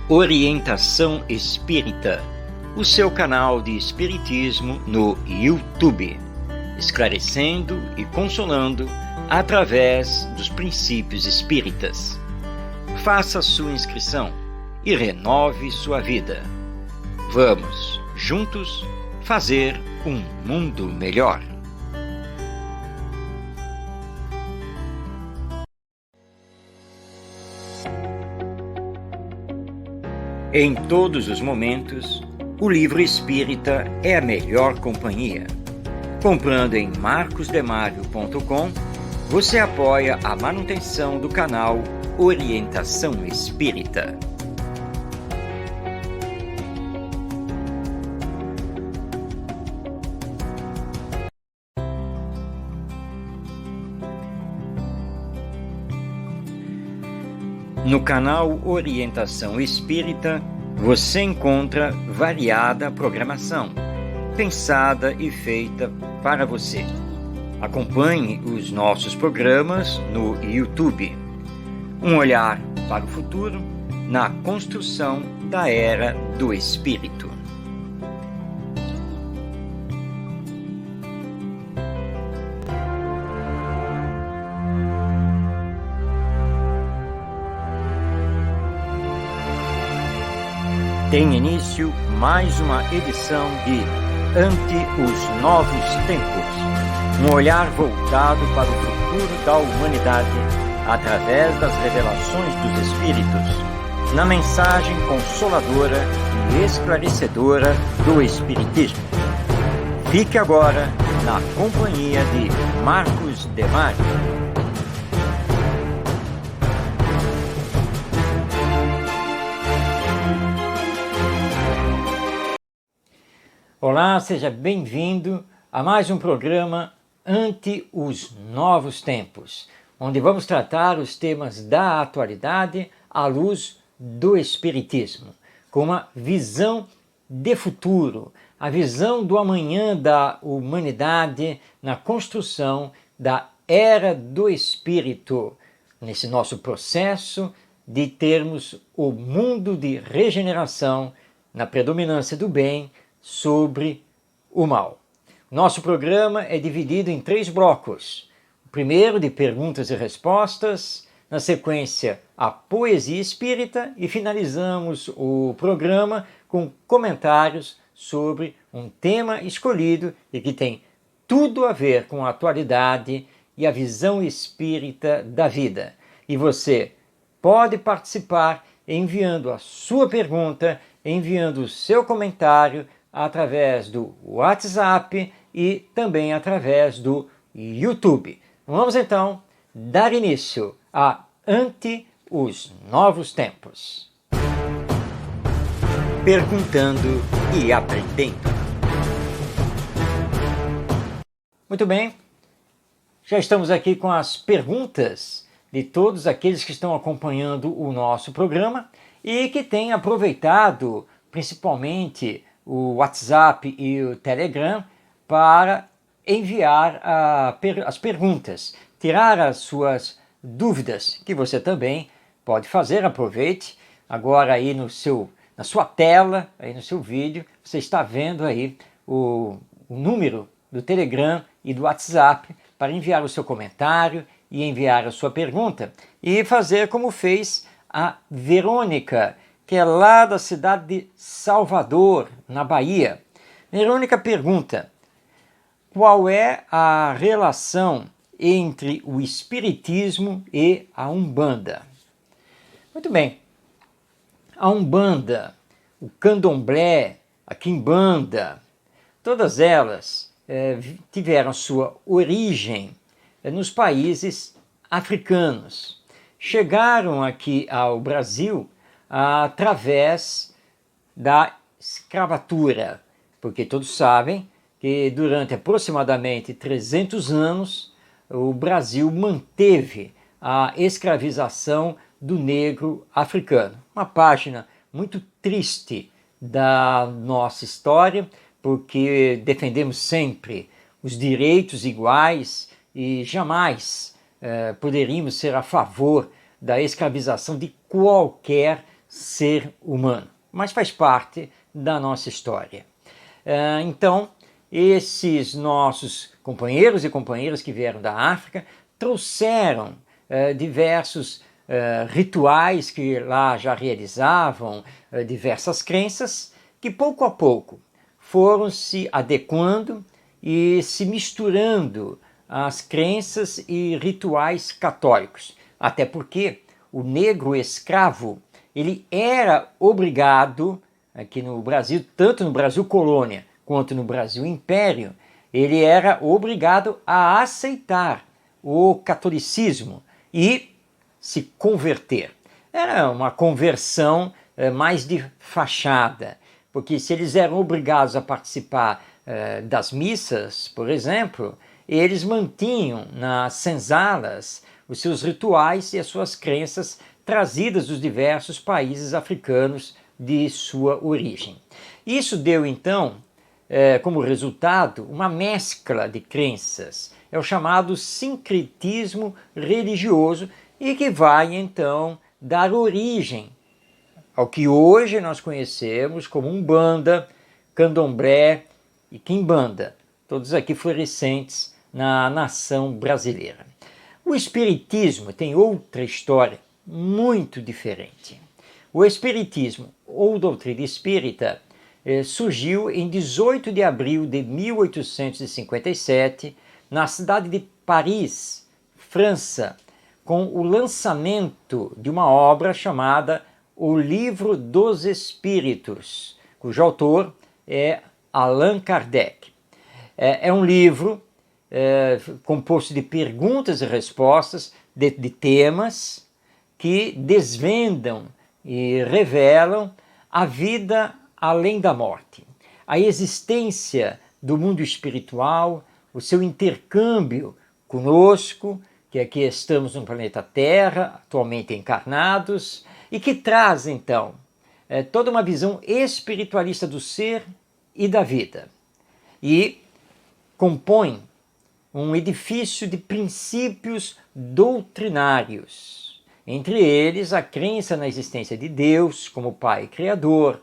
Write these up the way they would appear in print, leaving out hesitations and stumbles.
Orientação Espírita, o seu canal de espiritismo no YouTube, esclarecendo e consolando através dos princípios espíritas. Faça sua inscrição e renove sua vida. Vamos, juntos, fazer um mundo melhor. Em todos os momentos, o livro espírita é a melhor companhia. Comprando em marcosdemario.com, você apoia a manutenção do canal Orientação Espírita. No canal Orientação Espírita, você encontra variada programação, pensada e feita para você. Acompanhe os nossos programas no YouTube. Um olhar para o futuro na construção da Era do Espírito. Tem início mais uma edição de Ante os Novos Tempos, um olhar voltado para o futuro da humanidade através das revelações dos Espíritos, na mensagem consoladora e esclarecedora do Espiritismo. Fique agora na companhia de Marcos Demário. Olá, seja bem-vindo a mais um programa Ante os Novos Tempos, onde vamos tratar os temas da atualidade à luz do Espiritismo, com uma visão de futuro, a visão do amanhã da humanidade na construção da Era do Espírito, nesse nosso processo de termos o mundo de regeneração na predominância do bem sobre o mal. Nosso programa é dividido em 3 blocos. O primeiro de perguntas e respostas, na sequência a poesia espírita e finalizamos o programa com comentários sobre um tema escolhido e que tem tudo a ver com a atualidade e a visão espírita da vida. E você pode participar enviando a sua pergunta, enviando o seu comentário através do WhatsApp e também através do YouTube. Vamos então dar início a Ante os Novos Tempos. Perguntando e aprendendo. Muito bem, já estamos aqui com as perguntas de todos aqueles que estão acompanhando o nosso programa e que têm aproveitado principalmente o WhatsApp e o Telegram para enviar as perguntas, tirar as suas dúvidas, que você também pode fazer. Aproveite agora aí na sua tela, aí no seu vídeo, você está vendo aí o número do Telegram e do WhatsApp para enviar o seu comentário e enviar a sua pergunta e fazer como fez a Verônica, que é lá da cidade de Salvador, na Bahia. Verônica pergunta: qual é a relação entre o Espiritismo e a Umbanda? Muito bem. A Umbanda, o Candomblé, a Quimbanda, todas elas tiveram sua origem nos países africanos. Chegaram aqui ao Brasil através da escravatura, porque todos sabem que durante aproximadamente 300 anos o Brasil manteve a escravização do negro africano. Uma página muito triste da nossa história, porque defendemos sempre os direitos iguais e jamais poderíamos ser a favor da escravização de qualquer ser humano, mas faz parte da nossa história. Então, esses nossos companheiros e companheiras que vieram da África trouxeram diversos rituais que lá já realizavam, diversas crenças que pouco a pouco foram se adequando e se misturando às crenças e rituais católicos. Até porque o negro escravo ele era obrigado, aqui no Brasil, tanto no Brasil colônia quanto no Brasil império, ele era obrigado a aceitar o catolicismo e se converter. Era uma conversão mais de fachada, porque se eles eram obrigados a participar das missas, por exemplo, eles mantinham nas senzalas os seus rituais e as suas crenças trazidas dos diversos países africanos de sua origem. Isso deu, então, como resultado, uma mescla de crenças. É o chamado sincretismo religioso e que vai, então, dar origem ao que hoje nós conhecemos como Umbanda, Candomblé e Quimbanda, todos aqui florescentes na nação brasileira. O Espiritismo tem outra história muito diferente. O Espiritismo, ou doutrina espírita, surgiu em 18 de abril de 1857, na cidade de Paris, França, com o lançamento de uma obra chamada O Livro dos Espíritos, cujo autor é Allan Kardec. É um livro composto de perguntas e respostas de temas que desvendam e revelam a vida além da morte, a existência do mundo espiritual, o seu intercâmbio conosco, que aqui estamos no planeta Terra, atualmente encarnados, e que traz, então, toda uma visão espiritualista do ser e da vida. E compõe um edifício de princípios doutrinários, entre eles a crença na existência de Deus como Pai Criador,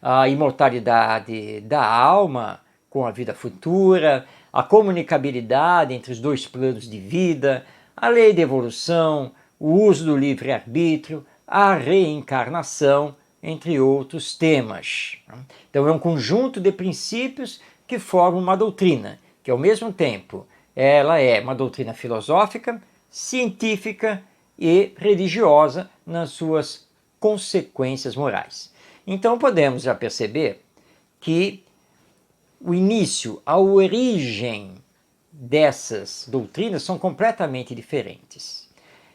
a imortalidade da alma com a vida futura, a comunicabilidade entre os dois planos de vida, a lei da evolução, o uso do livre-arbítrio, a reencarnação, entre outros temas. Então é um conjunto de princípios que formam uma doutrina, que ao mesmo tempo ela é uma doutrina filosófica, científica e religiosa nas suas consequências morais. Então podemos já perceber que o início, a origem dessas doutrinas são completamente diferentes.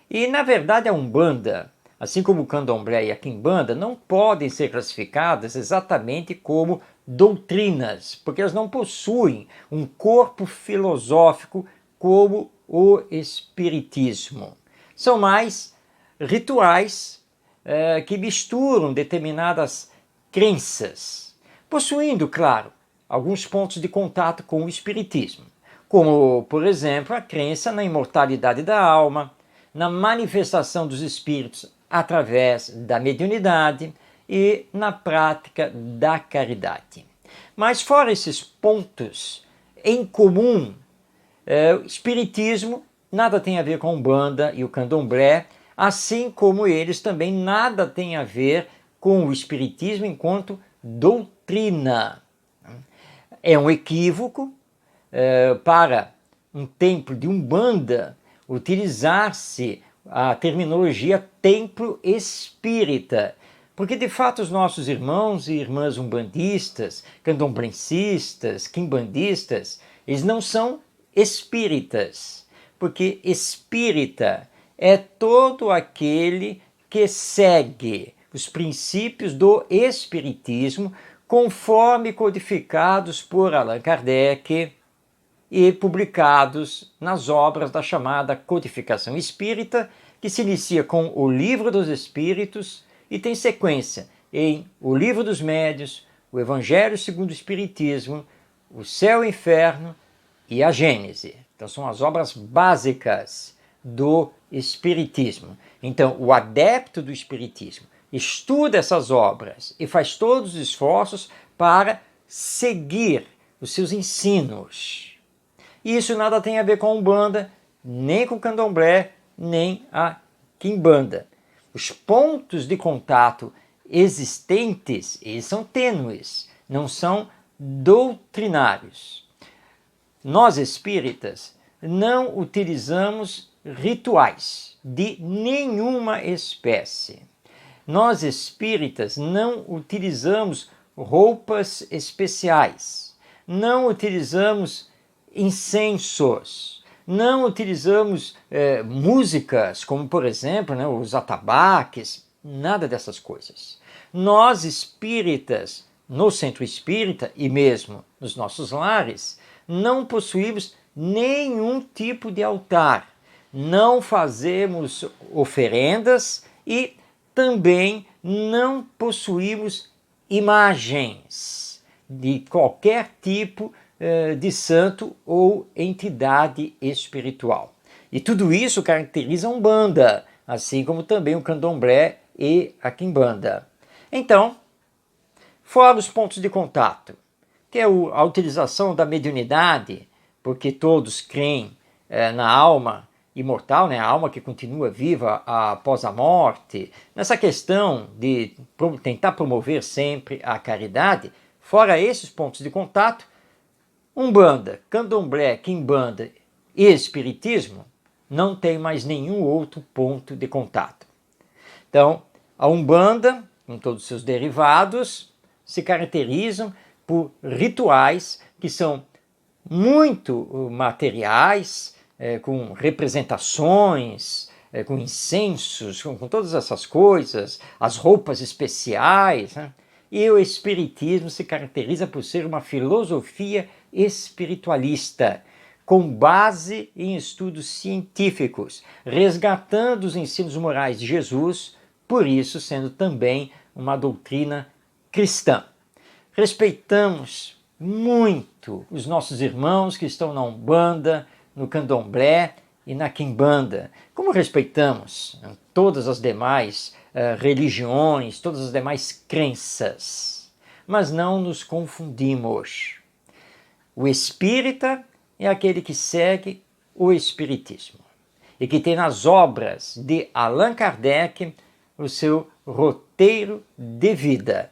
E na verdade a Umbanda, assim como o Candomblé e a Quimbanda, não podem ser classificadas exatamente como doutrinas, porque elas não possuem um corpo filosófico como o Espiritismo. São mais rituais que misturam determinadas crenças, possuindo, claro, alguns pontos de contato com o Espiritismo, como, por exemplo, a crença na imortalidade da alma, na manifestação dos espíritos através da mediunidade e na prática da caridade. Mas fora esses pontos em comum, o Espiritismo nada tem a ver com a Umbanda e o Candomblé, assim como eles também nada têm a ver com o Espiritismo enquanto doutrina. É um equívoco para um templo de Umbanda utilizar-se a terminologia templo espírita, porque de fato os nossos irmãos e irmãs umbandistas, candomblencistas, quimbandistas, eles não são espíritas, porque espírita é todo aquele que segue os princípios do espiritismo conforme codificados por Allan Kardec e publicados nas obras da chamada Codificação Espírita, que se inicia com o Livro dos Espíritos e tem sequência em o Livro dos Médiuns, o Evangelho segundo o Espiritismo, o Céu e o Inferno e a Gênese. Então são as obras básicas do Espiritismo. Então o adepto do Espiritismo estuda essas obras e faz todos os esforços para seguir os seus ensinos. E isso nada tem a ver com a Umbanda, nem com o Candomblé, nem a Quimbanda. Os pontos de contato existentes, eles são tênues, não são doutrinários. Nós espíritas não utilizamos rituais de nenhuma espécie. Nós espíritas não utilizamos roupas especiais, não utilizamos incensos, não utilizamos músicas como, por exemplo, os atabaques, nada dessas coisas. Nós espíritas, no centro espírita e mesmo nos nossos lares, não possuímos nenhum tipo de altar, não fazemos oferendas e também não possuímos imagens de qualquer tipo de santo ou entidade espiritual. E tudo isso caracteriza a Umbanda, assim como também o Candomblé e a Quimbanda. Então, fora os pontos de contato, que é a utilização da mediunidade, porque todos creem na alma imortal, a alma que continua viva após a morte, nessa questão de tentar promover sempre a caridade, fora esses pontos de contato, Umbanda, Candomblé, Quimbanda e Espiritismo não tem mais nenhum outro ponto de contato. Então, a Umbanda, com todos os seus derivados, se caracterizam por rituais que são muito materiais, com representações, com incensos, com todas essas coisas, as roupas especiais, E o Espiritismo se caracteriza por ser uma filosofia espiritualista, com base em estudos científicos, resgatando os ensinos morais de Jesus, por isso sendo também uma doutrina cristã. Respeitamos muito os nossos irmãos que estão na Umbanda, no Candomblé e na Quimbanda, como respeitamos todas as demais religiões, todas as demais crenças, mas não nos confundimos. O espírita é aquele que segue o espiritismo e que tem nas obras de Allan Kardec o seu roteiro de vida.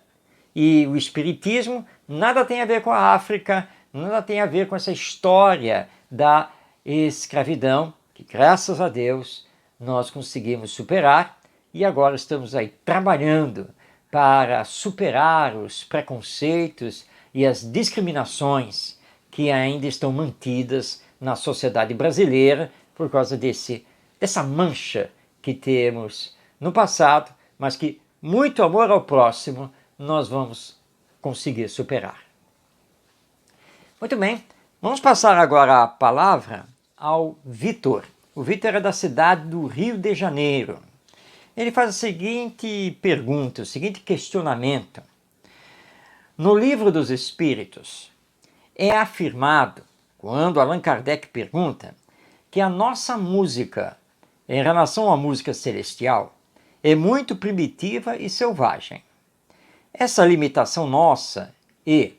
E o espiritismo nada tem a ver com a África, nada tem a ver com essa história da escravidão, que graças a Deus nós conseguimos superar e agora estamos aí trabalhando para superar os preconceitos e as discriminações que ainda estão mantidas na sociedade brasileira por causa dessa mancha que temos no passado, mas que muito amor ao próximo nós vamos conseguir superar. Muito bem, vamos passar agora a palavra ao Vitor. O Vitor é da cidade do Rio de Janeiro. Ele faz a seguinte pergunta, o seguinte questionamento. No Livro dos Espíritos, é afirmado, quando Allan Kardec pergunta, que a nossa música, em relação à música celestial, é muito primitiva e selvagem. Essa limitação nossa e,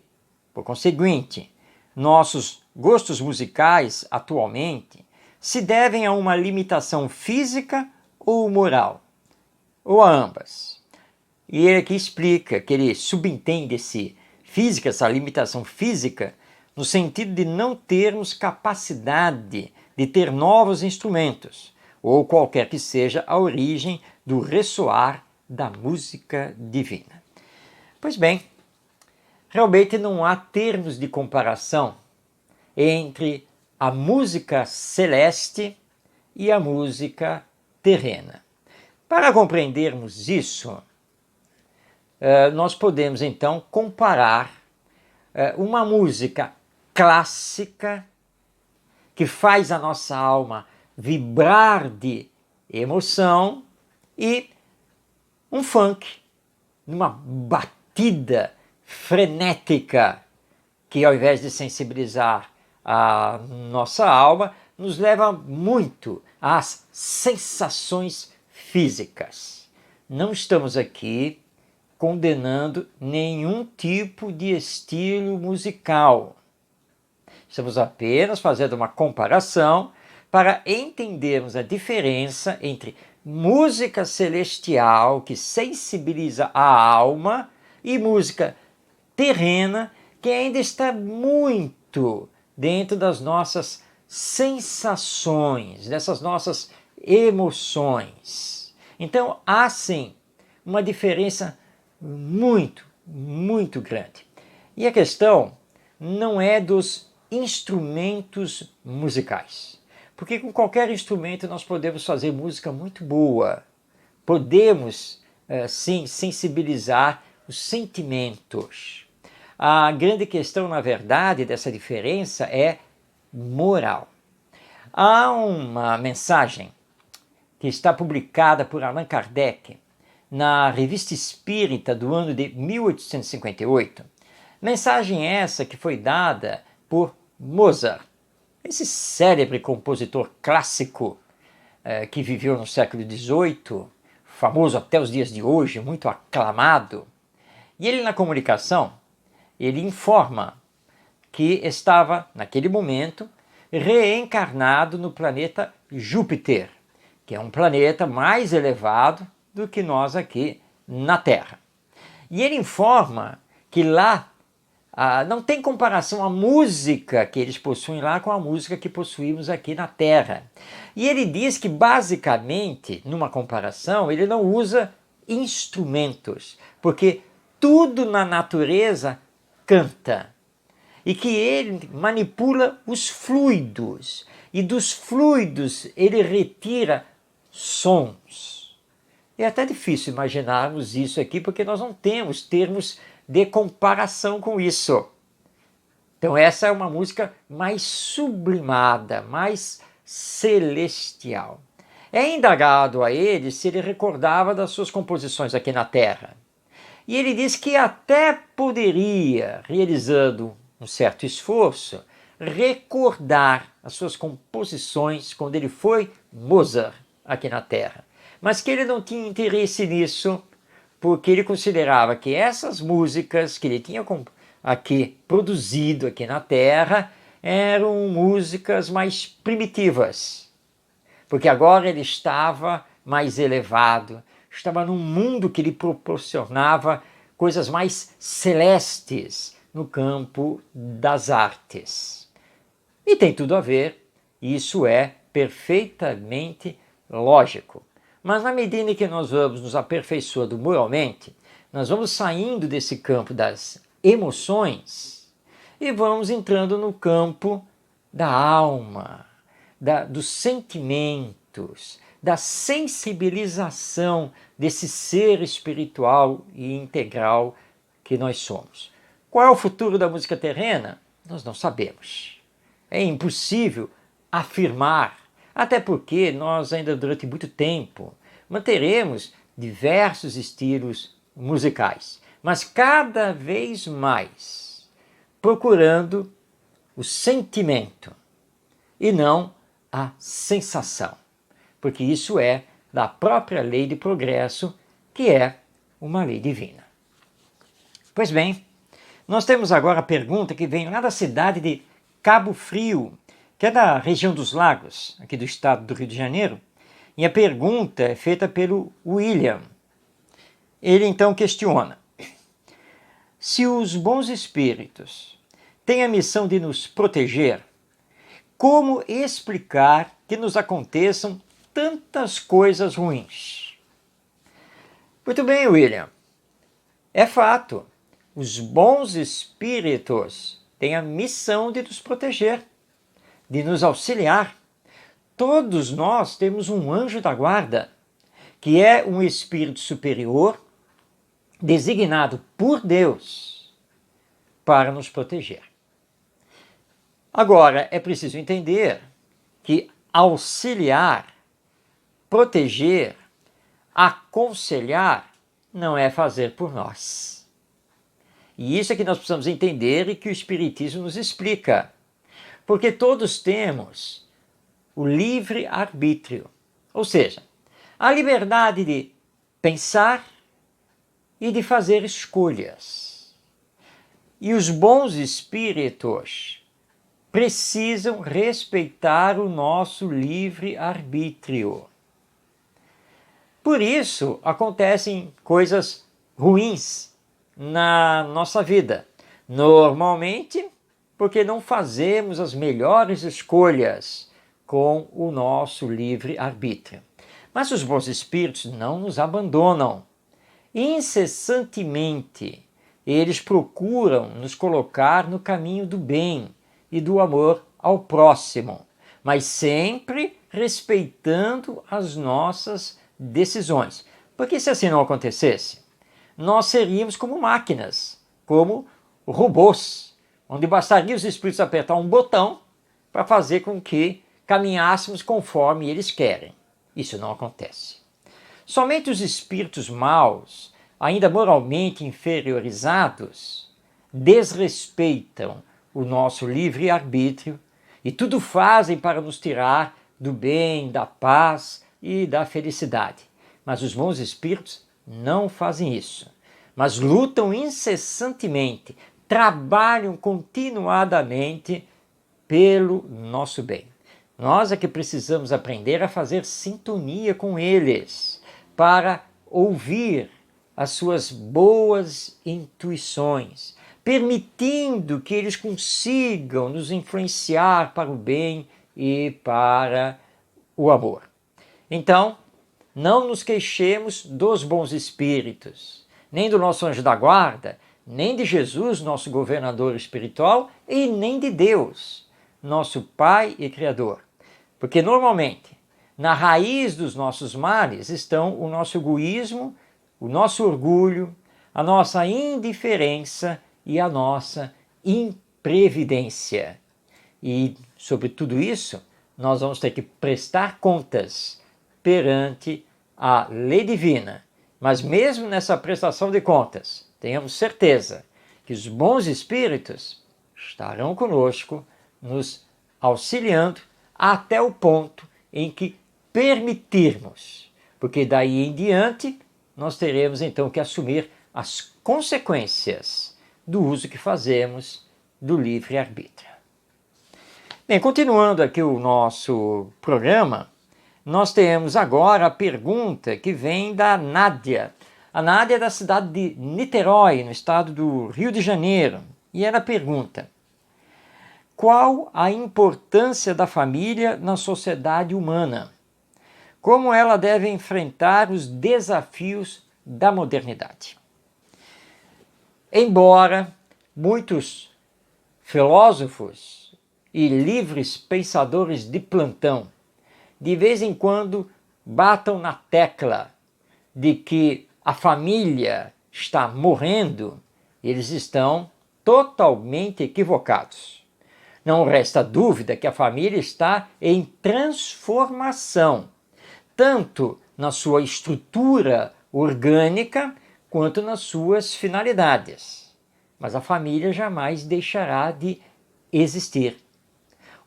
por conseguinte, nossos gostos musicais atualmente se devem a uma limitação física ou moral, ou a ambas. E ele aqui explica que ele subentende essa limitação física, no sentido de não termos capacidade de ter novos instrumentos, ou qualquer que seja a origem do ressoar da música divina. Pois bem, realmente não há termos de comparação entre a música celeste e a música terrena. Para compreendermos isso, nós podemos então comparar uma música clássica que faz a nossa alma vibrar de emoção e um funk, numa batida frenética que, ao invés de sensibilizar a nossa alma, nos leva muito às sensações físicas. não estamos aqui condenando nenhum tipo de estilo musical. Estamos apenas fazendo uma comparação para entendermos a diferença entre música celestial, que sensibiliza a alma, e música terrena, que ainda está muito dentro das nossas sensações, dessas nossas emoções. Então, há sim uma diferença muito grande. E a questão não é dos instrumentos musicais, porque com qualquer instrumento nós podemos fazer música muito boa, podemos sim sensibilizar os sentimentos. A grande questão, na verdade, dessa diferença é moral. Há uma mensagem que está publicada por Allan Kardec na Revista Espírita do ano de 1858. Mensagem essa que foi dada por Mozart, esse célebre compositor clássico que viveu no século XVIII, famoso até os dias de hoje, muito aclamado. E ele, na comunicação, ele informa que estava, naquele momento, reencarnado no planeta Júpiter, que é um planeta mais elevado do que nós aqui na Terra. E ele informa que lá não tem comparação a música que eles possuem lá com a música que possuímos aqui na Terra. E ele diz que, basicamente, numa comparação, ele não usa instrumentos, porque tudo na natureza canta. E que ele manipula os fluidos, e dos fluidos ele retira sons. É até difícil imaginarmos isso aqui, porque nós não temos termos de comparação com isso. Então essa é uma música mais sublimada, mais celestial. É indagado a ele se ele recordava das suas composições aqui na Terra. E ele diz que até poderia, realizando um certo esforço, recordar as suas composições quando ele foi Mozart aqui na Terra. Mas que ele não tinha interesse nisso, porque ele considerava que essas músicas que ele tinha aqui produzido aqui na Terra eram músicas mais primitivas. Porque agora ele estava mais elevado, estava num mundo que lhe proporcionava coisas mais celestes no campo das artes. E tem tudo a ver, isso é perfeitamente lógico. Mas na medida em que nós vamos nos aperfeiçoando moralmente, nós vamos saindo desse campo das emoções e vamos entrando no campo da alma, dos sentimentos, da sensibilização desse ser espiritual e integral que nós somos. Qual é o futuro da música terrena? Nós não sabemos. É impossível afirmar, até porque nós ainda durante muito tempo manteremos diversos estilos musicais, mas cada vez mais procurando o sentimento e não a sensação, porque isso é da própria lei de progresso, que é uma lei divina. Pois bem, nós temos agora a pergunta que vem lá da cidade de Cabo Frio, que é da região dos Lagos, aqui do estado do Rio de Janeiro, e a pergunta é feita pelo William. Ele então questiona: se os bons espíritos têm a missão de nos proteger, como explicar que nos aconteçam tantas coisas ruins? Muito bem, William. É fato. Os bons espíritos têm a missão de nos proteger, de nos auxiliar. Todos nós temos um anjo da guarda, que é um espírito superior, designado por Deus para nos proteger. Agora, é preciso entender que auxiliar, proteger, aconselhar não é fazer por nós. E isso é que nós precisamos entender e que o Espiritismo nos explica. Porque todos temos o livre-arbítrio, ou seja, a liberdade de pensar e de fazer escolhas. E os bons espíritos precisam respeitar o nosso livre-arbítrio. Por isso acontecem coisas ruins na nossa vida. Normalmente, porque não fazemos as melhores escolhas com o nosso livre-arbítrio. Mas os bons espíritos não nos abandonam. Incessantemente, eles procuram nos colocar no caminho do bem e do amor ao próximo, mas sempre respeitando as nossas decisões. Porque se assim não acontecesse, nós seríamos como máquinas, como robôs, onde bastaria os espíritos apertar um botão para fazer com que caminhássemos conforme eles querem. Isso não acontece. Somente os espíritos maus, ainda moralmente inferiorizados, desrespeitam o nosso livre-arbítrio e tudo fazem para nos tirar do bem, da paz e da felicidade. Mas os bons espíritos não fazem isso, mas lutam incessantemente, trabalham continuadamente pelo nosso bem. Nós é que precisamos aprender a fazer sintonia com eles, para ouvir as suas boas intuições, permitindo que eles consigam nos influenciar para o bem e para o amor. Então, não nos queixemos dos bons espíritos, nem do nosso anjo da guarda, nem de Jesus, nosso governador espiritual, e nem de Deus, nosso Pai e Criador. Porque normalmente, na raiz dos nossos males estão o nosso egoísmo, o nosso orgulho, a nossa indiferença e a nossa imprevidência. E sobre tudo isso, nós vamos ter que prestar contas perante a lei divina. Mas mesmo nessa prestação de contas, tenhamos certeza que os bons espíritos estarão conosco, nos auxiliando até o ponto em que permitirmos, porque daí em diante nós teremos então que assumir as consequências do uso que fazemos do livre-arbítrio. Bem, continuando aqui o nosso programa, nós temos agora a pergunta que vem da Nádia. A Nádia é da cidade de Niterói, no estado do Rio de Janeiro, e ela pergunta: qual a importância da família na sociedade humana? Como ela deve enfrentar os desafios da modernidade? Embora muitos filósofos e livres pensadores de plantão de vez em quando batam na tecla de que a família está morrendo, eles estão totalmente equivocados. Não resta dúvida que a família está em transformação, tanto na sua estrutura orgânica quanto nas suas finalidades. Mas a família jamais deixará de existir.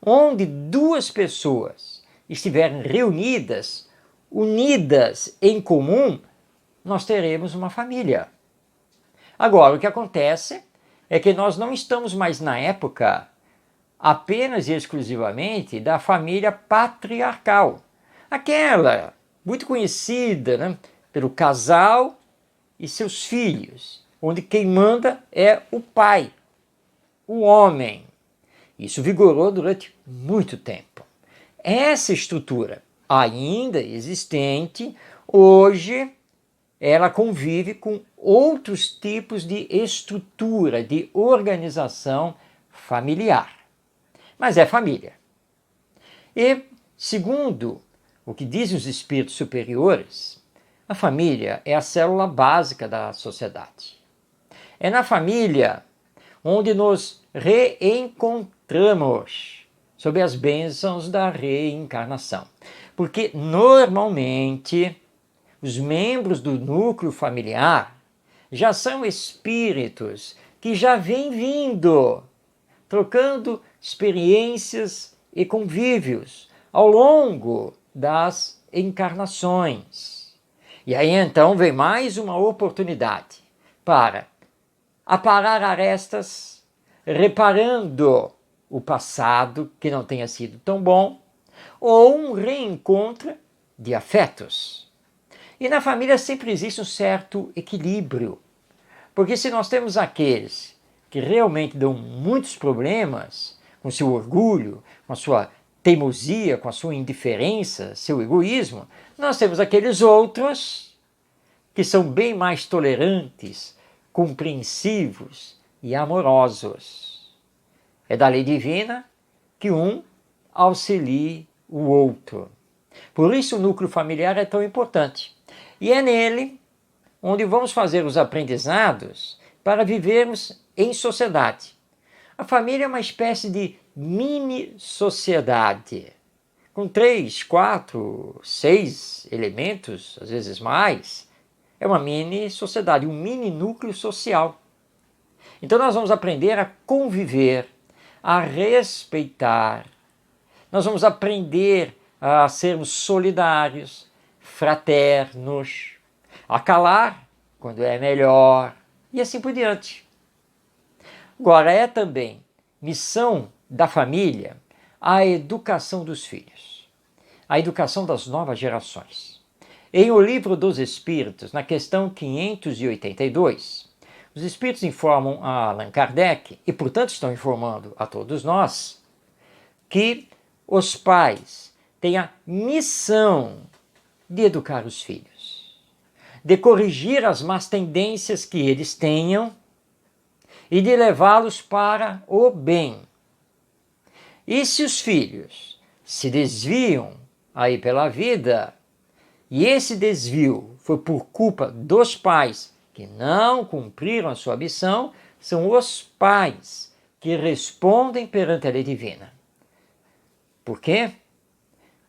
Onde duas pessoas estiverem reunidas, unidas em comum, nós teremos uma família. Agora, o que acontece é que nós não estamos mais na época apenas e exclusivamente da família patriarcal. Aquela muito conhecida, né, pelo casal e seus filhos, onde quem manda é o pai, o homem. Isso vigorou durante muito tempo. Essa estrutura, ainda existente, hoje ela convive com outros tipos de estrutura, de organização familiar. Mas é família. E, segundo o que dizem os espíritos superiores, a família é a célula básica da sociedade. É na família onde nos reencontramos sob as bênçãos da reencarnação. Porque, normalmente, os membros do núcleo familiar já são espíritos que já vêm vindo, trocando experiências e convívios ao longo das encarnações. E aí então vem mais uma oportunidade para aparar arestas, reparando o passado que não tenha sido tão bom, ou um reencontro de afetos. E na família sempre existe um certo equilíbrio, porque se nós temos aqueles que realmente dão muitos problemas, com seu orgulho, com a sua teimosia, com a sua indiferença, seu egoísmo, nós temos aqueles outros que são bem mais tolerantes, compreensivos e amorosos. É da lei divina que um auxilie o outro. Por isso o núcleo familiar é tão importante. E é nele onde vamos fazer os aprendizados para vivermos em sociedade. A família é uma espécie de mini-sociedade, com 3, 4, 6 elementos, às vezes mais. É uma mini-sociedade, um mini-núcleo social. Então nós vamos aprender a conviver, a respeitar. Nós vamos aprender a sermos solidários, fraternos, a calar quando é melhor e assim por diante. Agora, é também missão da família a educação dos filhos, a educação das novas gerações. Em O Livro dos Espíritos, na questão 582, os Espíritos informam a Allan Kardec, e portanto estão informando a todos nós, que os pais têm a missão de educar os filhos, de corrigir as más tendências que eles tenham e de levá-los para o bem. E se os filhos se desviam aí pela vida, e esse desvio foi por culpa dos pais que não cumpriram a sua missão, são os pais que respondem perante a lei divina. Por quê?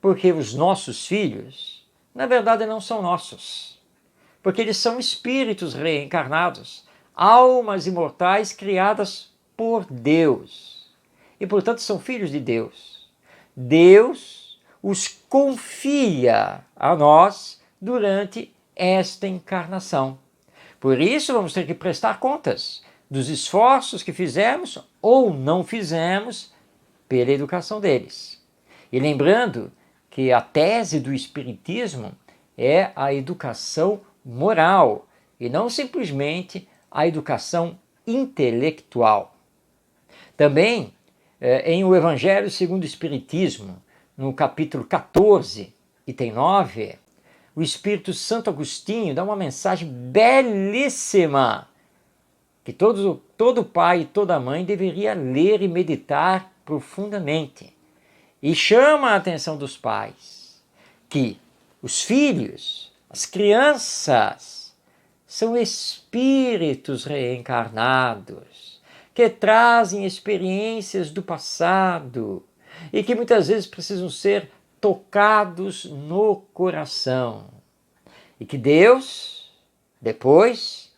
Porque os nossos filhos, na verdade, não são nossos. Porque eles são espíritos reencarnados, almas imortais criadas por Deus. E, portanto, são filhos de Deus. Deus os confia a nós durante esta encarnação. Por isso, vamos ter que prestar contas dos esforços que fizemos ou não fizemos pela educação deles. E lembrando que a tese do Espiritismo é a educação moral e não simplesmente a educação intelectual. Também, em O Evangelho segundo o Espiritismo, no capítulo 14, item 9, o Espírito Santo Agostinho dá uma mensagem belíssima que todo pai e toda mãe deveria ler e meditar profundamente. E chama a atenção dos pais que os filhos, as crianças, são espíritos reencarnados que trazem experiências do passado e que muitas vezes precisam ser tocados no coração. E que Deus, depois,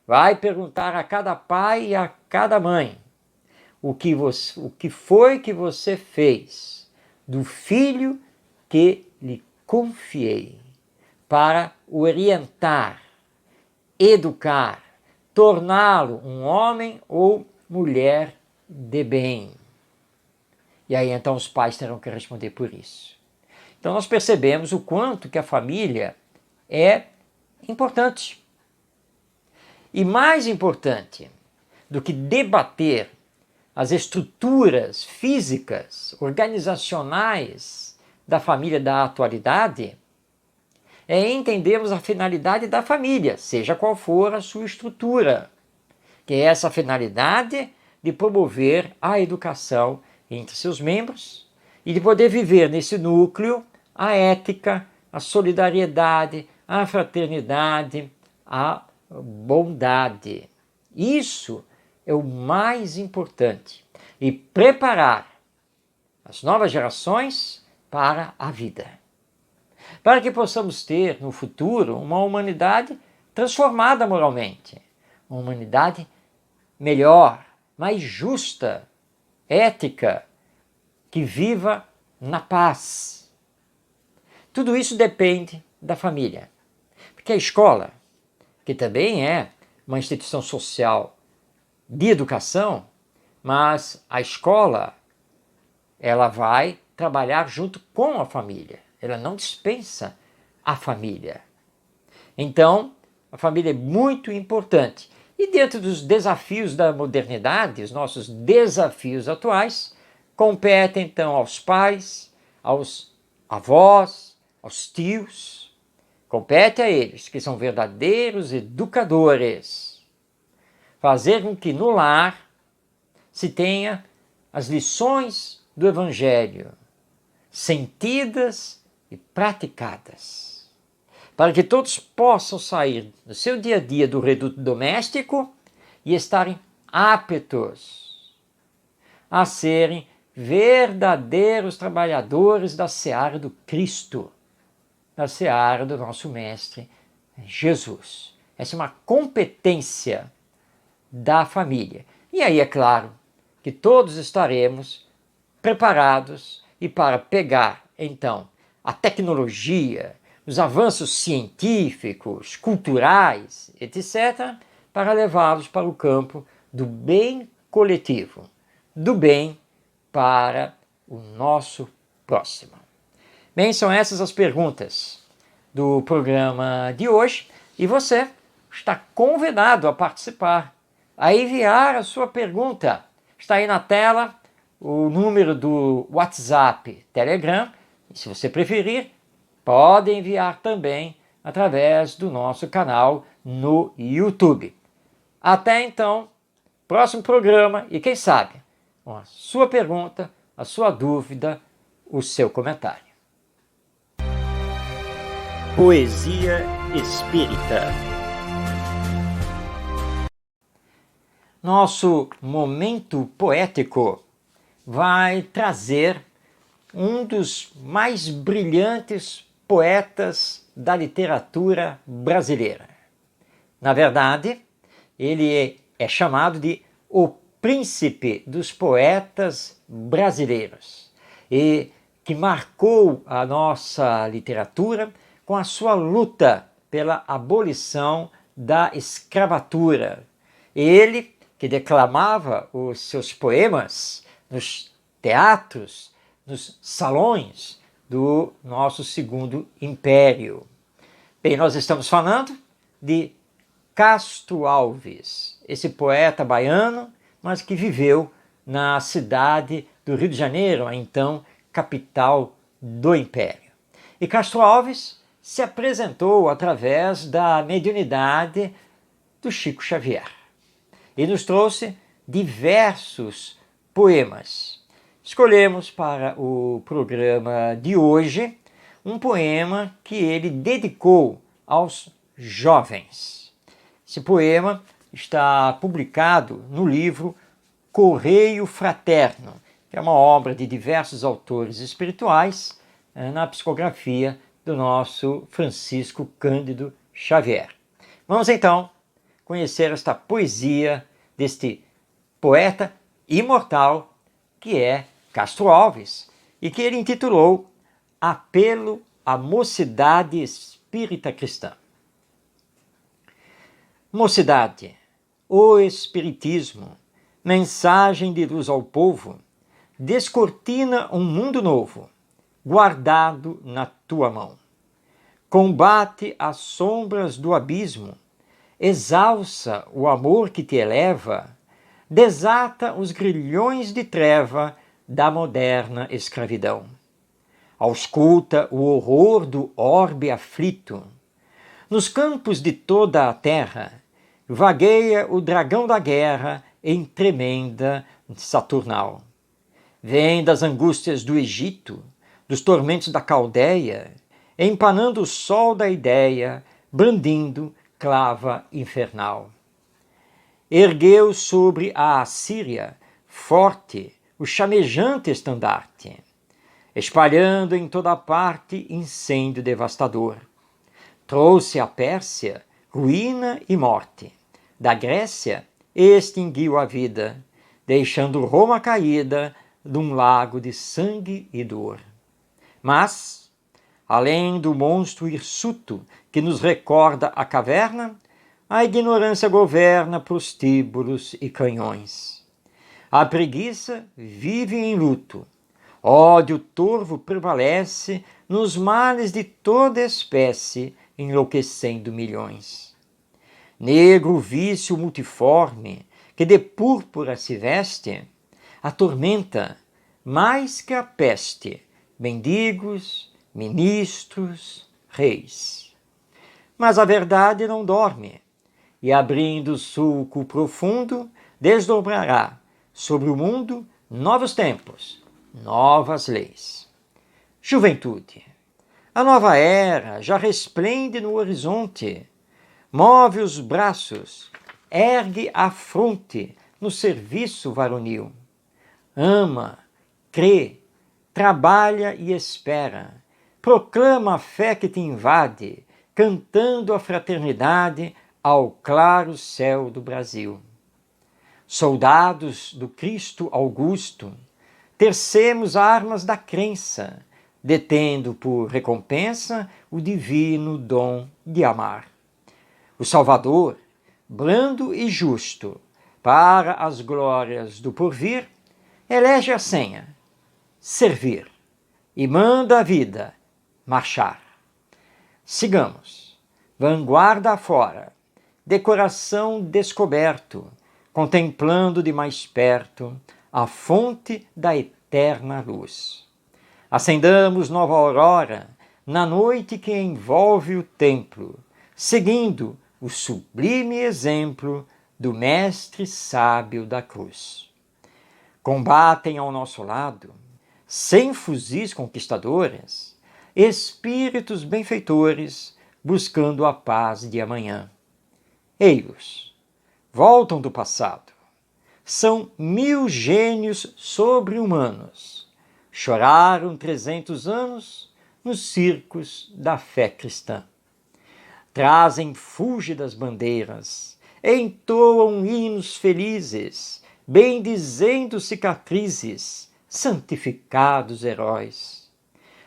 vai perguntar a cada pai e a cada mãe o que foi que você fez do filho que lhe confiei, para o orientar, educar, torná-lo um homem ou mulher de bem. E aí então os pais terão que responder por isso. Então nós percebemos o quanto que a família é importante. E mais importante do que debater as estruturas físicas, organizacionais da família da atualidade, é entendermos a finalidade da família, seja qual for a sua estrutura, que é essa finalidade de promover a educação entre seus membros e de poder viver nesse núcleo a ética, a solidariedade, a fraternidade, a bondade. Isso é o mais importante. E preparar as novas gerações para a vida. Para que possamos ter no futuro uma humanidade transformada moralmente. Uma humanidade melhor, mais justa, ética, que viva na paz. Tudo isso depende da família. que a escola, que também é uma instituição social de educação, mas a escola, ela vai trabalhar junto com a família. Ela não dispensa a família. Então, a família é muito importante. E dentro dos desafios da modernidade, os nossos desafios atuais, compete então aos pais, aos avós, aos tios, compete a eles, que são verdadeiros educadores, fazer com que no lar se tenha as lições do Evangelho, sentidas e praticadas, para que todos possam sair do seu dia a dia do reduto doméstico e estarem aptos a serem verdadeiros trabalhadores da seara do Cristo, da seara do nosso Mestre Jesus. Essa é uma competência da família. E aí é claro que todos estaremos preparados e para pegar então a tecnologia, os avanços científicos, culturais, etc., para levá-los para o campo do bem coletivo, do bem para o nosso próximo. Bem, são essas as perguntas do programa de hoje e você está convidado a participar, a enviar a sua pergunta. Está aí na tela o número do WhatsApp, Telegram, e se você preferir, pode enviar também através do nosso canal no YouTube. Até então, próximo programa e quem sabe, com a sua pergunta, a sua dúvida, o seu comentário. Poesia Espírita. Nosso momento poético vai trazer um dos mais brilhantes poetas da literatura brasileira. Na verdade, ele é chamado de o príncipe dos poetas brasileiros e que marcou a nossa literatura com a sua luta pela abolição da escravatura. Ele que declamava os seus poemas nos teatros, nos salões do nosso segundo império. Bem, nós estamos falando de Castro Alves, esse poeta baiano, mas que viveu na cidade do Rio de Janeiro, a então capital do Império. E Castro Alves se apresentou através da mediunidade do Chico Xavier e nos trouxe diversos poemas. Escolhemos para o programa de hoje um poema que ele dedicou aos jovens. Esse poema está publicado no livro Correio Fraterno, que é uma obra de diversos autores espirituais na psicografia do nosso Francisco Cândido Xavier. Vamos então conhecer esta poesia deste poeta imortal que é Castro Alves e que ele intitulou Apelo à Mocidade Espírita Cristã. Mocidade, o Espiritismo, mensagem de luz ao povo, descortina um mundo novo, guardado na tua mão. Combate as sombras do abismo, exalça o amor que te eleva, desata os grilhões de treva da moderna escravidão. Ausculta o horror do orbe aflito. Nos campos de toda a terra, vagueia o dragão da guerra em tremenda Saturnal. Vem das angústias do Egito, dos tormentos da Caldeia, empanando o sol da ideia, brandindo clava infernal. Ergueu sobre a Assíria, forte, o chamejante estandarte, espalhando em toda parte incêndio devastador. Trouxe à Pérsia ruína e morte. Da Grécia extinguiu a vida, deixando Roma caída num lago de sangue e dor. Mas, Além do monstro hirsuto que nos recorda a caverna, a ignorância governa prostíbulos e canhões. A preguiça vive em luto. Ódio torvo prevalece nos males de toda espécie, enlouquecendo milhões. Negro vício multiforme, que de púrpura se veste, atormenta mais que a peste mendigos, ministros, reis. Mas a verdade não dorme, e abrindo sulco profundo, desdobrará sobre o mundo novos tempos, novas leis. Juventude, a nova era já resplende no horizonte, move os braços, ergue a fronte no serviço varonil. Ama, crê, trabalha e espera. Proclama a fé que te invade, cantando a fraternidade ao claro céu do Brasil. Soldados do Cristo Augusto, tercemos armas da crença, detendo por recompensa o divino dom de amar. O Salvador, brando e justo, para as glórias do porvir, elege a senha, servir, e manda a vida marchar. Sigamos, vanguarda afora, decoração descoberto, contemplando de mais perto a fonte da eterna luz. Acendamos nova aurora na noite que envolve o templo, seguindo o sublime exemplo do Mestre Sábio da Cruz. Combatem ao nosso lado, sem fuzis conquistadores, espíritos benfeitores buscando a paz de amanhã. Ei-os, voltam do passado. São 1000 gênios sobre-humanos. Choraram 300 anos nos circos da fé cristã. Trazem fúlgidas bandeiras, entoam hinos felizes, bendizendo cicatrizes, santificados heróis.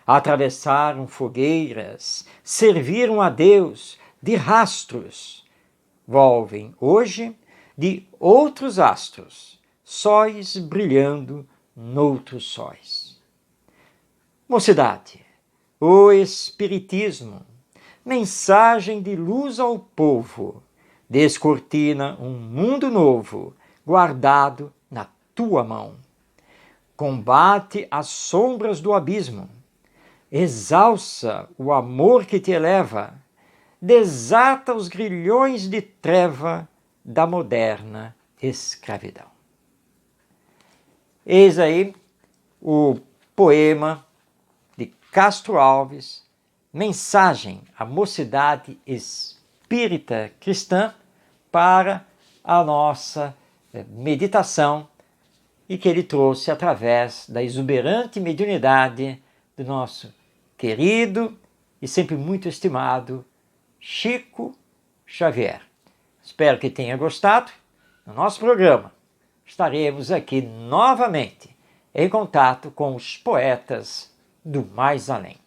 Atravessaram fogueiras, serviram a Deus de rastros, volvem hoje de outros astros, sóis brilhando noutros sóis. Mocidade, o Espiritismo, mensagem de luz ao povo, descortina um mundo novo, guardado na tua mão. Combate as sombras do abismo, exalça o amor que te eleva, desata os grilhões de treva da moderna escravidão. Eis aí o poema de Castro Alves, Mensagem à Mocidade Espírita Cristã, para a nossa meditação, e que ele trouxe através da exuberante mediunidade do nosso querido e sempre muito estimado Chico Xavier. Espero que tenha gostado. No nosso programa estaremos aqui novamente em contato com os poetas do mais além.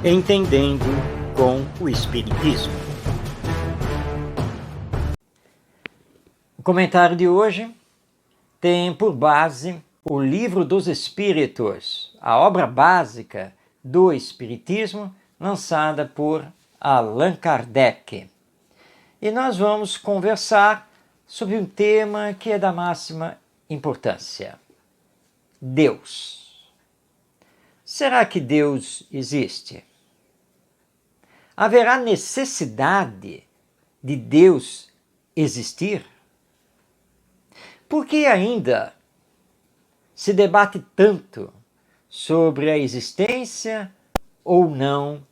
Entendendo com o Espiritismo. O comentário de hoje tem por base o Livro dos Espíritos, a obra básica do Espiritismo, lançada por Allan Kardec. E nós vamos conversar sobre um tema que é da máxima importância: Deus. Será que Deus existe? Haverá necessidade de Deus existir? Por que ainda se debate tanto sobre a existência ou não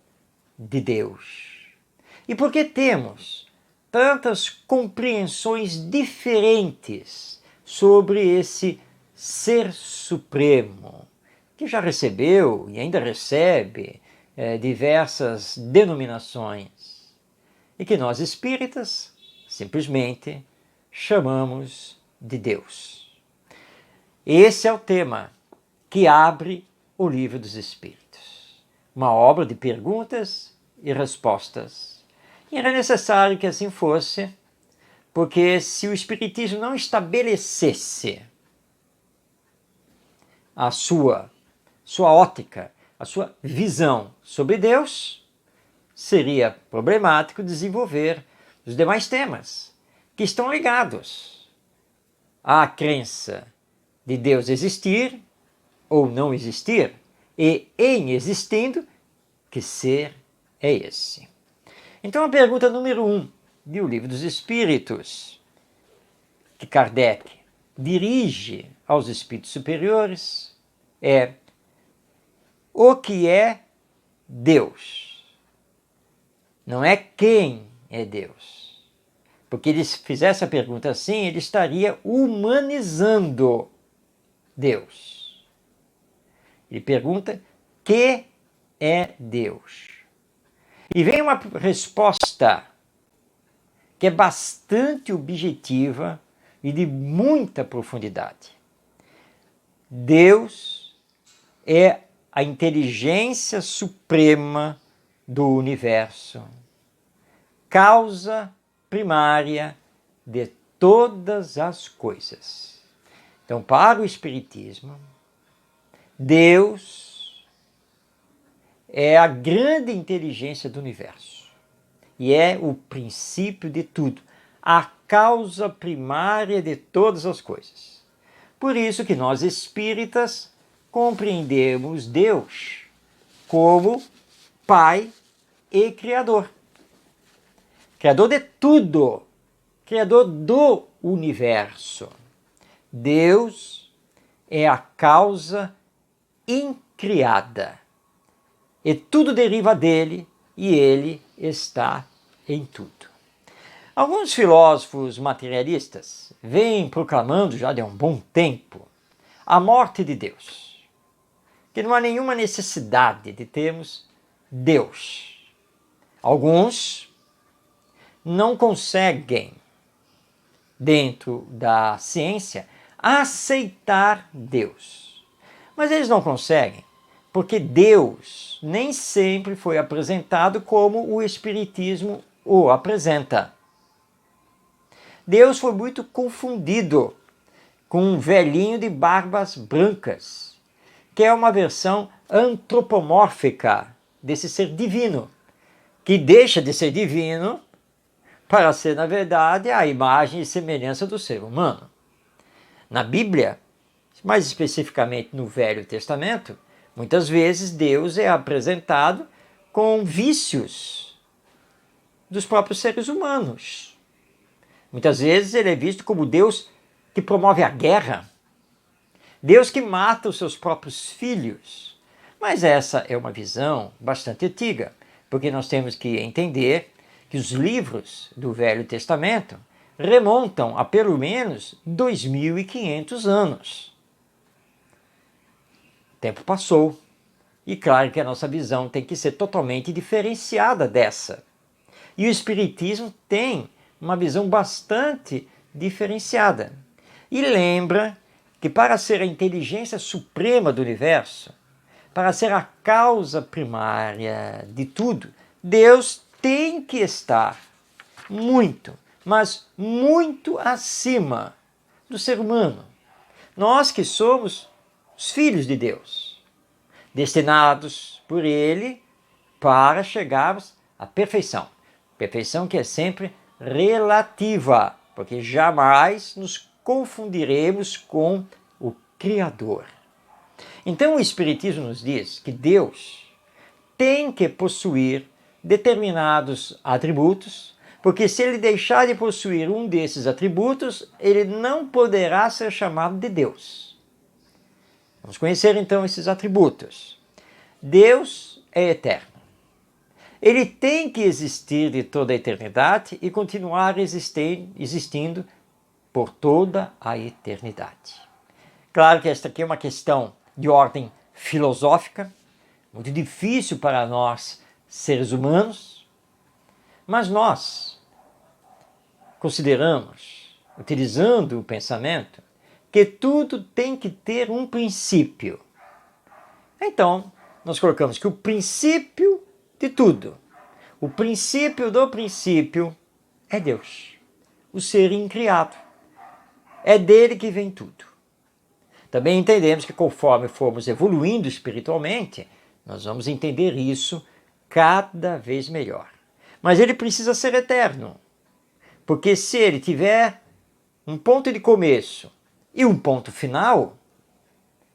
de Deus? E por que temos tantas compreensões diferentes sobre esse Ser Supremo, que já recebeu e ainda recebe diversas denominações, e que nós espíritas simplesmente chamamos de Deus? Esse é o tema que abre o Livro dos Espíritos. Uma obra de perguntas e respostas. E era necessário que assim fosse, porque se o Espiritismo não estabelecesse a sua ótica, a sua visão sobre Deus, seria problemático desenvolver os demais temas que estão ligados à crença de Deus existir ou não existir, e em existindo, que ser é esse? Então a pergunta número 1 do Livro dos Espíritos, que Kardec dirige aos espíritos superiores, é: o que é Deus? Não é quem é Deus. Porque ele, se fizesse a pergunta assim, ele estaria humanizando Deus. Ele pergunta: que é Deus? E vem uma resposta que é bastante objetiva e de muita profundidade. Deus é a inteligência suprema do universo, causa primária de todas as coisas. Então, para o Espiritismo, Deus é a grande inteligência do universo e é o princípio de tudo, a causa primária de todas as coisas. Por isso que nós espíritas compreendemos Deus como Pai e Criador. Criador de tudo, Criador do universo. Deus é a causa incriada. E tudo deriva dele e ele está em tudo. Alguns filósofos materialistas vêm proclamando já de um bom tempo a morte de Deus, que não há nenhuma necessidade de termos Deus. Alguns não conseguem, dentro da ciência, aceitar Deus. Mas eles não conseguem porque Deus nem sempre foi apresentado como o Espiritismo o apresenta. Deus foi muito confundido com um velhinho de barbas brancas, que é uma versão antropomórfica desse ser divino, que deixa de ser divino para ser, na verdade, a imagem e semelhança do ser humano. Na Bíblia, mais especificamente no Velho Testamento, muitas vezes Deus é apresentado com vícios dos próprios seres humanos. Muitas vezes ele é visto como Deus que promove a guerra, Deus que mata os seus próprios filhos. Mas essa é uma visão bastante antiga, porque nós temos que entender que os livros do Velho Testamento remontam a pelo menos 2.500 anos. O tempo passou e claro que a nossa visão tem que ser totalmente diferenciada dessa. E o Espiritismo tem uma visão bastante diferenciada. E lembra que para ser a inteligência suprema do universo, para ser a causa primária de tudo, Deus tem que estar muito, mas muito acima do ser humano. Nós que somos os filhos de Deus, destinados por Ele para chegarmos à perfeição. Perfeição que é sempre relativa, porque jamais nos confundiremos com o Criador. Então o Espiritismo nos diz que Deus tem que possuir determinados atributos, porque se ele deixar de possuir um desses atributos, ele não poderá ser chamado de Deus. Vamos conhecer então esses atributos. Deus é eterno. Ele tem que existir de toda a eternidade e continuar existindo por toda a eternidade. Claro que esta aqui é uma questão de ordem filosófica, muito difícil para nós, seres humanos, mas nós consideramos, utilizando o pensamento, que tudo tem que ter um princípio. Então, nós colocamos que o princípio de tudo, o princípio do princípio é Deus, o ser incriado. É dele que vem tudo. Também entendemos que conforme formos evoluindo espiritualmente, nós vamos entender isso cada vez melhor. Mas ele precisa ser eterno, porque se ele tiver um ponto de começo e um ponto final,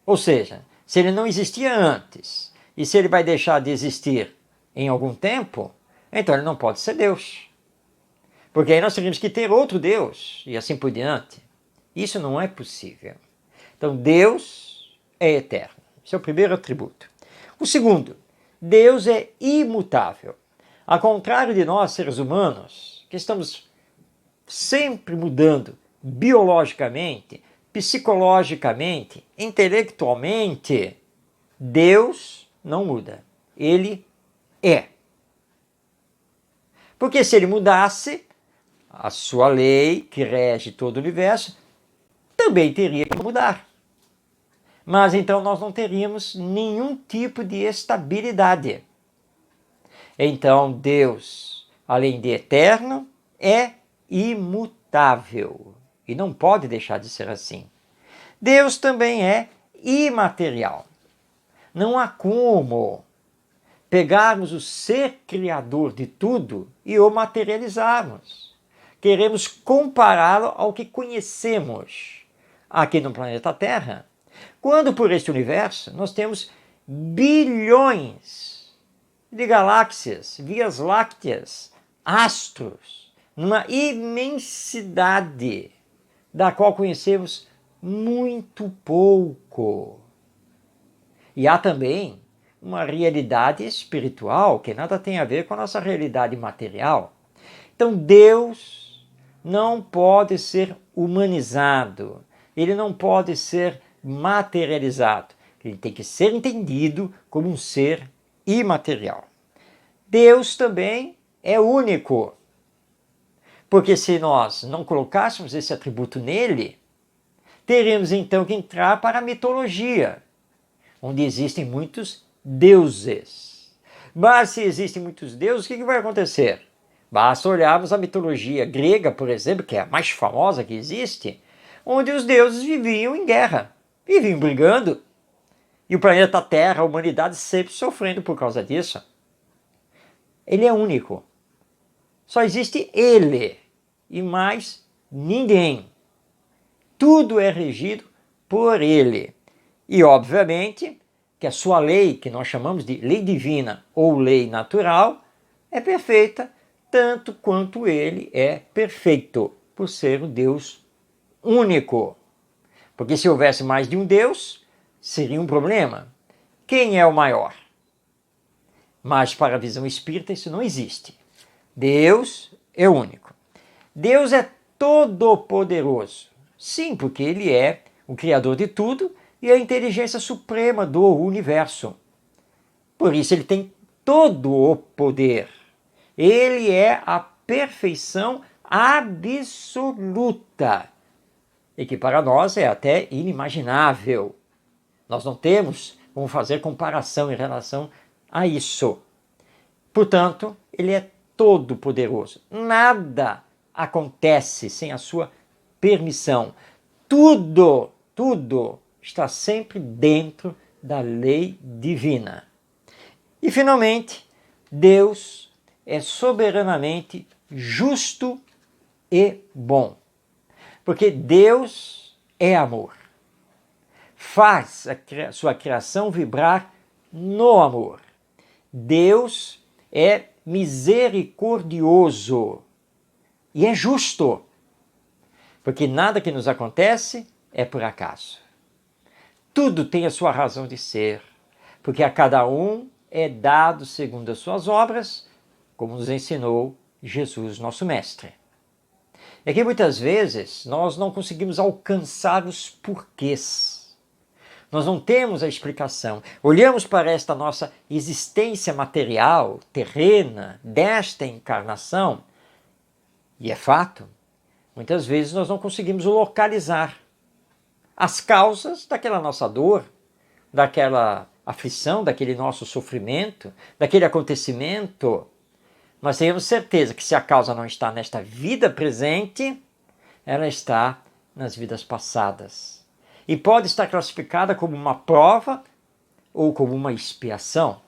ou seja, se ele não existia antes e se ele vai deixar de existir em algum tempo, então ele não pode ser Deus. Porque aí nós teríamos que ter outro Deus e assim por diante. Isso não é possível. Então Deus é eterno. Esse é o primeiro atributo. O segundo, Deus é imutável. Ao contrário de nós, seres humanos, que estamos sempre mudando biologicamente, psicologicamente, intelectualmente, Deus não muda. Ele é. Porque se ele mudasse, a sua lei, que rege todo o universo, também teria que mudar. Mas então nós não teríamos nenhum tipo de estabilidade. Então Deus, além de eterno, é imutável e não pode deixar de ser assim. Deus também é imaterial. Não há como pegarmos o ser criador de tudo e o materializarmos. Queremos compará-lo ao que conhecemos aqui no planeta Terra, quando por este universo nós temos bilhões de galáxias, vias lácteas, astros, numa imensidade da qual conhecemos muito pouco. E há também uma realidade espiritual que nada tem a ver com a nossa realidade material. Então Deus não pode ser humanizado, ele não pode ser materializado, ele tem que ser entendido como um ser imaterial. Deus também é único, porque se nós não colocássemos esse atributo nele, teríamos então que entrar para a mitologia, onde existem muitos deuses. Mas se existem muitos deuses, o que vai acontecer? Basta olharmos a mitologia grega, por exemplo, que é a mais famosa que existe, onde os deuses viviam em guerra, viviam brigando, e o planeta Terra, a humanidade sempre sofrendo por causa disso. Ele é único. Só existe ele e mais ninguém. Tudo é regido por ele. E, obviamente, que a sua lei, que nós chamamos de lei divina ou lei natural, é perfeita, tanto quanto ele é perfeito, por ser o Deus único. Porque se houvesse mais de um Deus, seria um problema. Quem é o maior? Mas para a visão espírita isso não existe. Deus é único. Deus é todo-poderoso. Sim, porque ele é o criador de tudo e a inteligência suprema do universo. Por isso ele tem todo o poder. Ele é a perfeição absoluta. E que para nós é até inimaginável. Nós não temos como fazer comparação em relação a isso. Portanto, ele é todo poderoso. Nada acontece sem a sua permissão. Tudo está sempre dentro da lei divina. E finalmente, Deus é soberanamente justo e bom. Porque Deus é amor. Faz a sua criação vibrar no amor. Deus é misericordioso e é justo. Porque nada que nos acontece é por acaso. Tudo tem a sua razão de ser, porque a cada um é dado segundo as suas obras, como nos ensinou Jesus, nosso Mestre. É que muitas vezes nós não conseguimos alcançar os porquês. Nós não temos a explicação. Olhamos para esta nossa existência material, terrena, desta encarnação, e é fato, muitas vezes nós não conseguimos localizar as causas daquela nossa dor, daquela aflição, daquele nosso sofrimento, daquele acontecimento, nós tenhamos certeza que se a causa não está nesta vida presente, ela está nas vidas passadas. E pode estar classificada como uma prova ou como uma expiação.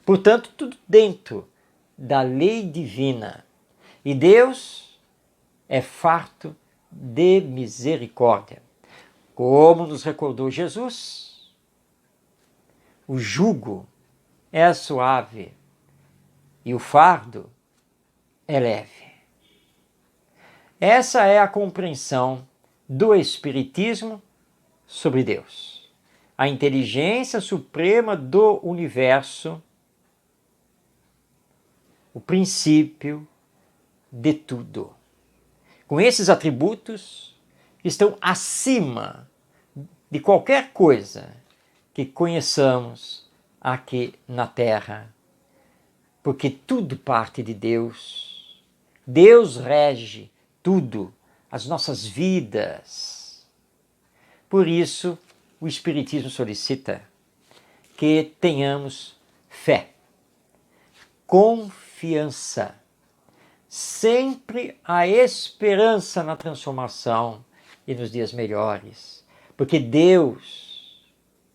Portanto, tudo dentro da lei divina. E Deus é farto de misericórdia. Como nos recordou Jesus, o jugo é suave e o fardo é leve. Essa é a compreensão do Espiritismo sobre Deus. A inteligência suprema do universo, o princípio de tudo. Com esses atributos, estão acima de qualquer coisa que conheçamos aqui na Terra, porque tudo parte de Deus. Deus rege tudo, as nossas vidas. Por isso, o Espiritismo solicita que tenhamos fé, confiança, sempre a esperança na transformação e nos dias melhores. Porque Deus,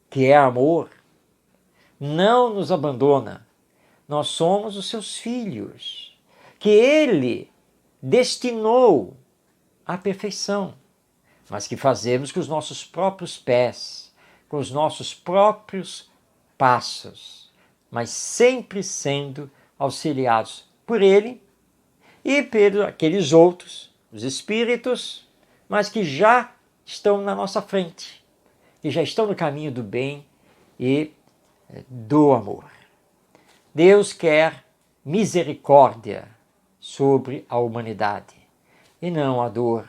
que é amor, não nos abandona. Nós somos os seus filhos, que Ele destinou à perfeição, mas que fazemos com os nossos próprios pés, com os nossos próprios passos, mas sempre sendo auxiliados por Ele e por aqueles outros, os espíritos, mas que já estão na nossa frente, que já estão no caminho do bem e do amor. Deus quer misericórdia sobre a humanidade e não a dor.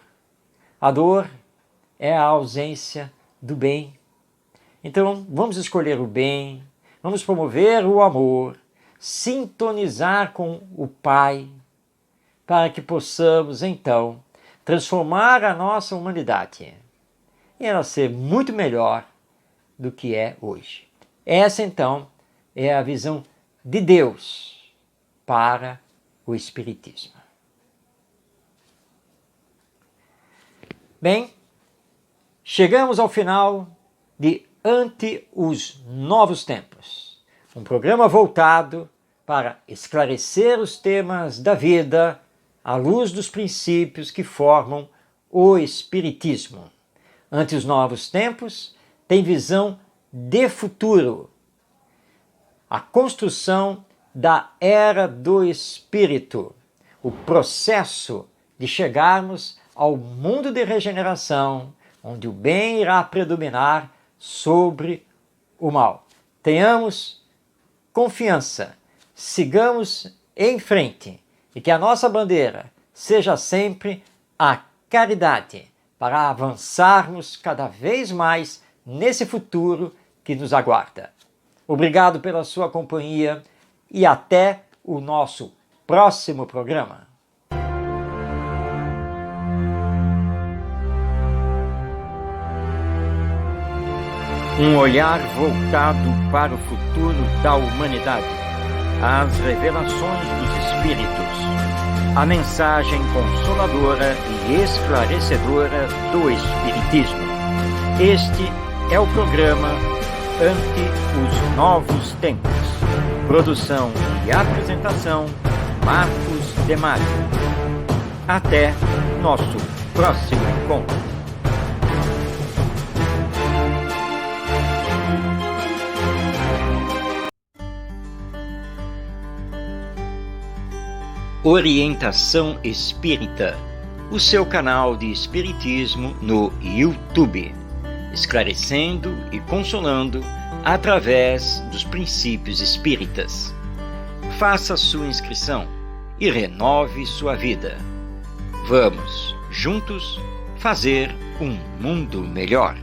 A dor é a ausência do bem. Então, vamos escolher o bem, vamos promover o amor, sintonizar com o Pai, para que possamos, então, transformar a nossa humanidade e ela ser muito melhor do que é hoje. Essa, então, é a visão de Deus para o Espiritismo. Bem, chegamos ao final de Ante os Novos Tempos, um programa voltado para esclarecer os temas da vida à luz dos princípios que formam o Espiritismo. Ante os Novos Tempos tem visão de futuro, a construção da Era do Espírito, o processo de chegarmos ao mundo de regeneração, onde o bem irá predominar sobre o mal. Tenhamos confiança, sigamos em frente e que a nossa bandeira seja sempre a caridade, para avançarmos cada vez mais nesse futuro que nos aguarda. Obrigado pela sua companhia e até o nosso próximo programa. Um olhar voltado para o futuro da humanidade, as revelações dos Espíritos, a mensagem consoladora e esclarecedora do Espiritismo. Este é o programa Ante os Novos Tempos. Produção e apresentação, Marcos Demário. Até nosso próximo encontro. Orientação Espírita, o seu canal de Espiritismo no YouTube, esclarecendo e consolando através dos princípios espíritas. Faça sua inscrição e renove sua vida. Vamos, juntos, fazer um mundo melhor.